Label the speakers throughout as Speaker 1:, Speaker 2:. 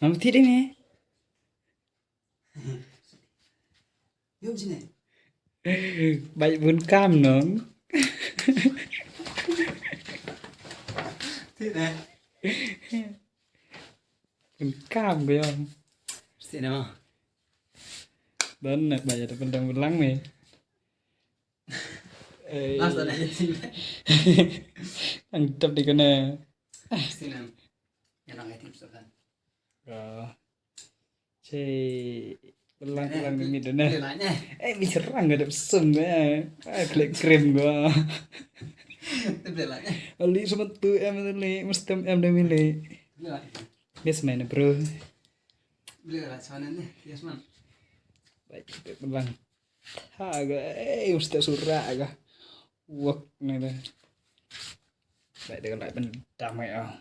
Speaker 1: Không thích đấy mẹ.
Speaker 2: Yum sini.
Speaker 1: Baik pun cam nong.
Speaker 2: Thích này.
Speaker 1: Pun cam cái không.
Speaker 2: Sini nào.
Speaker 1: Dan nak bayar pendang belang mẹ.
Speaker 2: Langsung aja sini.
Speaker 1: Antap di kana.
Speaker 2: Sini. Yang nak tips kan.
Speaker 1: Belang ini dana.
Speaker 2: Nanya.
Speaker 1: Bisa serang gak ada pesum ya. Klik krim gua.
Speaker 2: Tips nanya.
Speaker 1: Ali sama tu li mesti dah milih. Biasa main bro.
Speaker 2: Beli lah sana nih. Yes man.
Speaker 1: Baik belang. Mesti surah agak. Wak nih dah. Baik dengan lại pendam ya.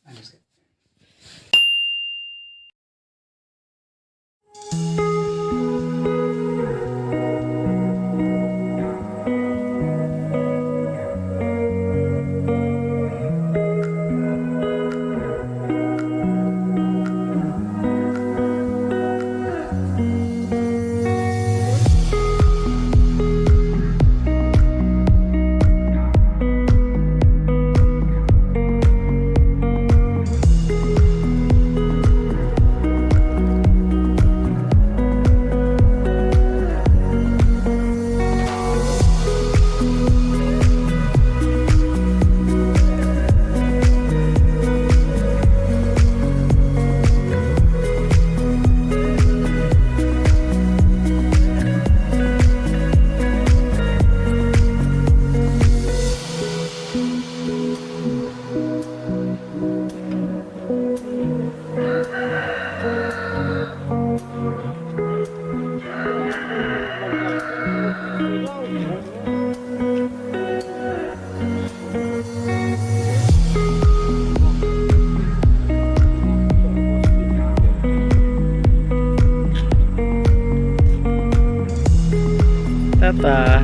Speaker 2: Anus.
Speaker 1: Tata.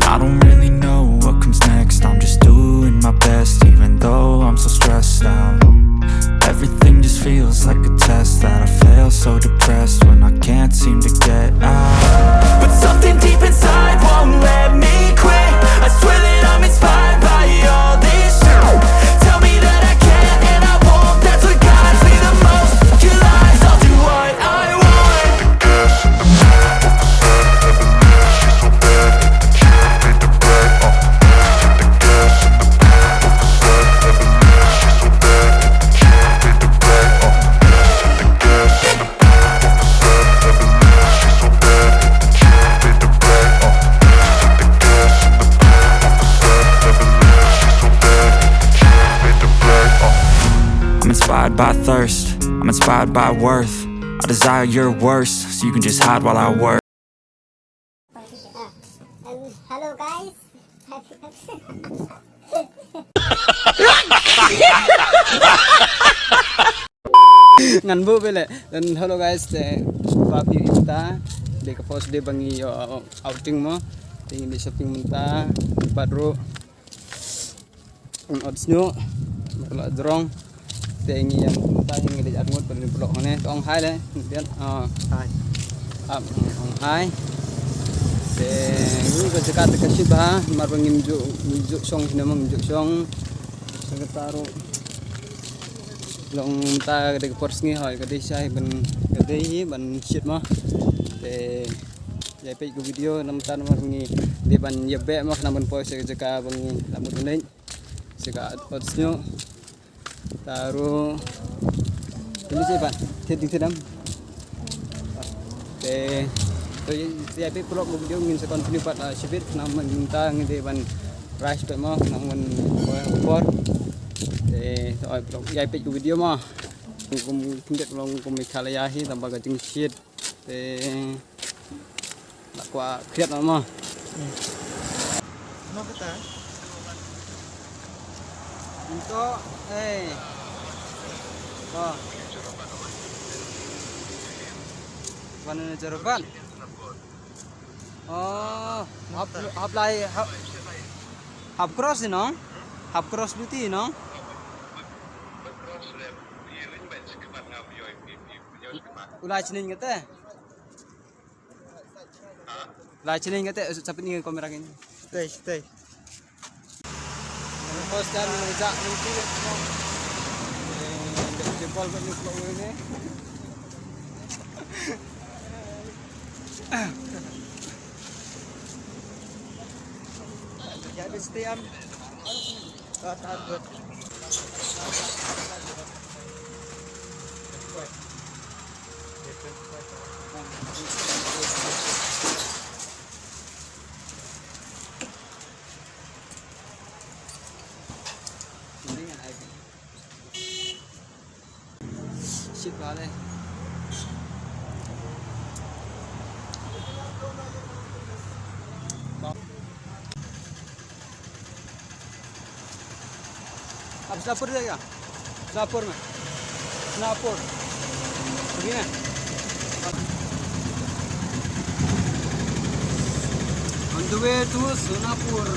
Speaker 3: I don't really know what comes next. I'm just doing my best, even though I'm so stressed out. Everything just feels like a test that I fail, so depressed when I can't seem to get out. But something deep inside won't let me quit. I swear that I'm inspired by all this shit. Tell me that I can and I won't. That's what guides me the most. Your lies, I'll do what I want. I'm inspired by thirst, I'm inspired by worth. I desire your worst, so you can just hide while I work.
Speaker 4: Hello guys.
Speaker 2: Ngan bu bele. Dan hello guys, papi kita di ke pos de bangi outing mo. Tingin di shopping munta badro. Odsnyo. Kalau drong tengi yang munta yang di atngot pada blok ne tong hai le. Kemudian hai. Ong hai. Ini kejekat kasih bah marbangin juk song sinamang juk song sekretaro long ta de pors ngi hỏi cái đây sai bên cái đây bên shit mà để giải pe cái video nam tan mà ngi di ban yebe mà nam ban post cái jaka bang làm một bên sega potsnyo taruh ini sih bạn thiết đi nam để tôi giải pe vlog video ngin sẽ continue pada shibit nam minta ngi di ban rice pe mà nam ban por rồi giải pe cái video mà cùng kinh long cùng Mikalayahi tambah gajing shit qua khét lắm mà
Speaker 5: nó cái ta
Speaker 2: Untuk oh Mana Jeroban? Oh, hap lai hap cross no? Hap cross beauty no? Ulai cening kata? Ulai cening kata sampai ni kamera ini. Stay. Post dan ngejak nanti jempol banyak flow ini. Jadi setiap takut. Shit bale. Habis dapur dia ya? Dapur mah. Dapur. Begini. On the way to Sonapur.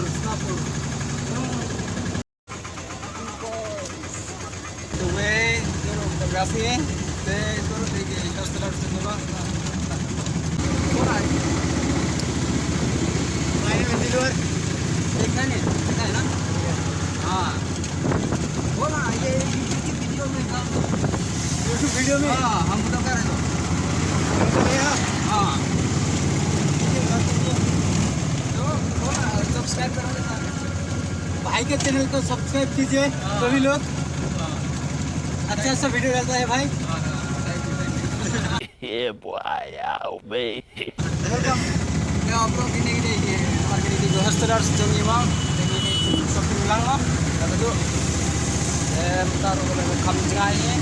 Speaker 2: The way photography. They go to the customer cinema. Alright. Main di luar. देखा है ना? हाँ. बोला ये video में काम. Video में? हाँ, हम फोटो कर रहे हैं. हाँ. तो बोला सब्सक्राइब करो. भाई के चैनल को सब्सक्राइब कीजिए सभी लोग. अच्छा वीडियो रहता है भाई.
Speaker 5: Yeah, boy, yeah, baby.
Speaker 2: Ya, bro, gini ye, market ini hostler sejauh ini bang, ini shopping ulang lah, kata tu, taruh kalau kamu cengai ni.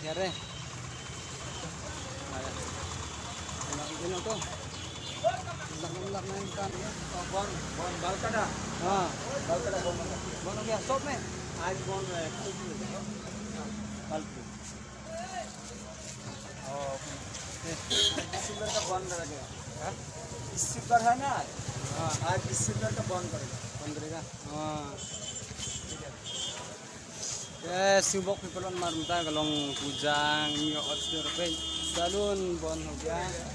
Speaker 2: Ya deh. Ini tu. Ulak main kan. Bon balkada. हाँ. balkada bon हो गया shop में. आज bon कल. और silver का बंद कर गया. हाँ? सिल्वर है ना? हाँ. आज सिल्वर का बंद करेगा. बंद करेगा. हाँ. Sibuk people on marunta kalong pujang nyo otster pe salon bon ho gaya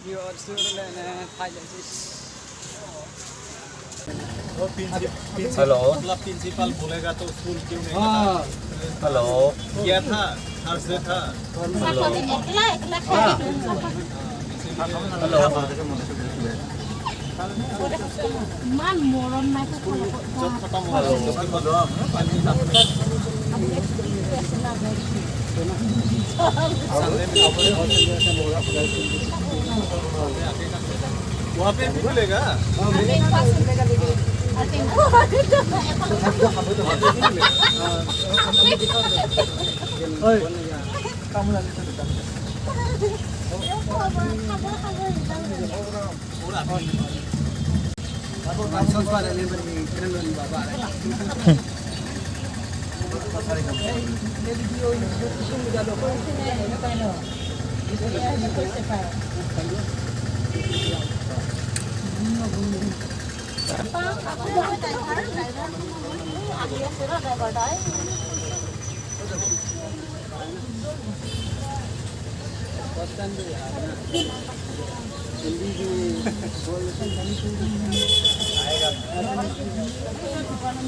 Speaker 2: nyo otster le na thai le
Speaker 6: hello मतलब प्रिंसिपल बोलेगा तो स्कूल क्यों नहीं?
Speaker 2: हां
Speaker 6: हेलो क्या था हर्ष था hello
Speaker 7: Man moron na ko
Speaker 6: जब खत्म हुआ तो फिर बोलो वहाँ पे भी मिलेगा kamu lagi terdekat
Speaker 2: Langsung pada ni beri keren bapa.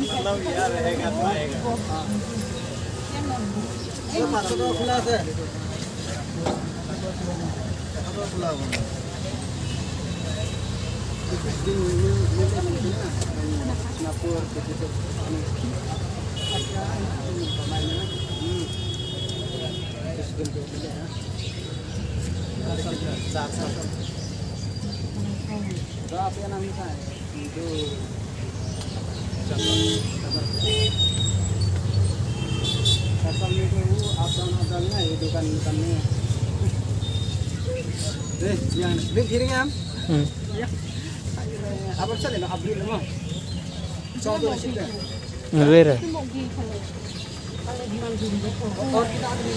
Speaker 6: मतलब यार रहेगा तो आएगा
Speaker 2: ये मात्र तो खुला है Berapa yang namanya saya? Itu asal itu asal-asalnya itu kan ikannya. Yang beli piringnya. Ya. Apa saja nak abri lama. Contoh sih dah.
Speaker 1: Ngeri.
Speaker 7: Itu mau gini kalau di mana dulu.
Speaker 2: Oh, kita ada di.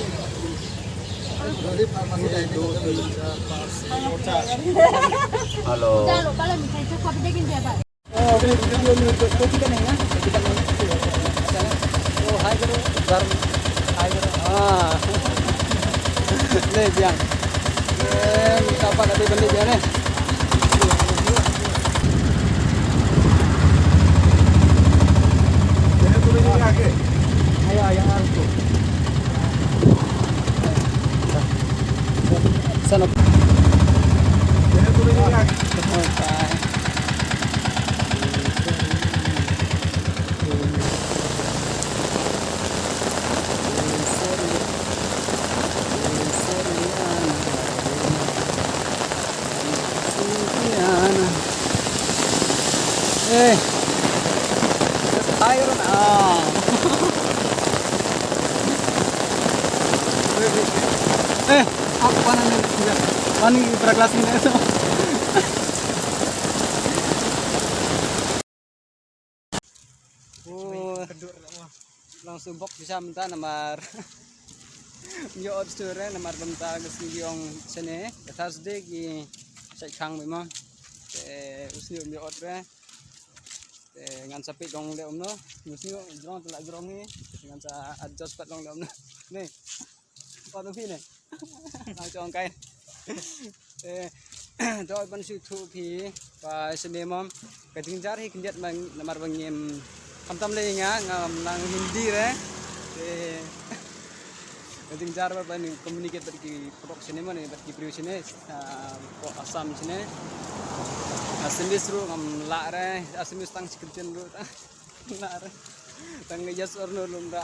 Speaker 5: Halo.
Speaker 7: Udah lo kalau misalnya cakap apa dia dia pak.
Speaker 2: Oh, video kita nih ya. Kita mau. Oh, hai bro. Hai bro. Ah. Nih, Biang. Kapan ada beli dia nih? Ayo, yang harus tuh. Sana. Ayo na. Aku panen juga. Panen berkelas ini itu. Oh, langsung box bisa minta nomor. Yo order nomor bentar ke sini yang sini. Thursday ki saya kang memang. Usni yo order. Ngan sapit dong le omno. Usni yo jrong tu la jrong ni. Ngan sa adjust pat dong le omno. Nih. Còn phi này nào cho cây rồi bên siêu thu thì và xem em không cái tiếng giác thì kinh nghiệm mà mặt bằng nhiệm tham tâm lên nhá ngầm năng Hindi đấy thì cái tiếng giác bên communicate bagi production mana bagi production ni Assam sini Assam seru ngam lak re Assam tang sekian dulu lak re tang yes or no lum ra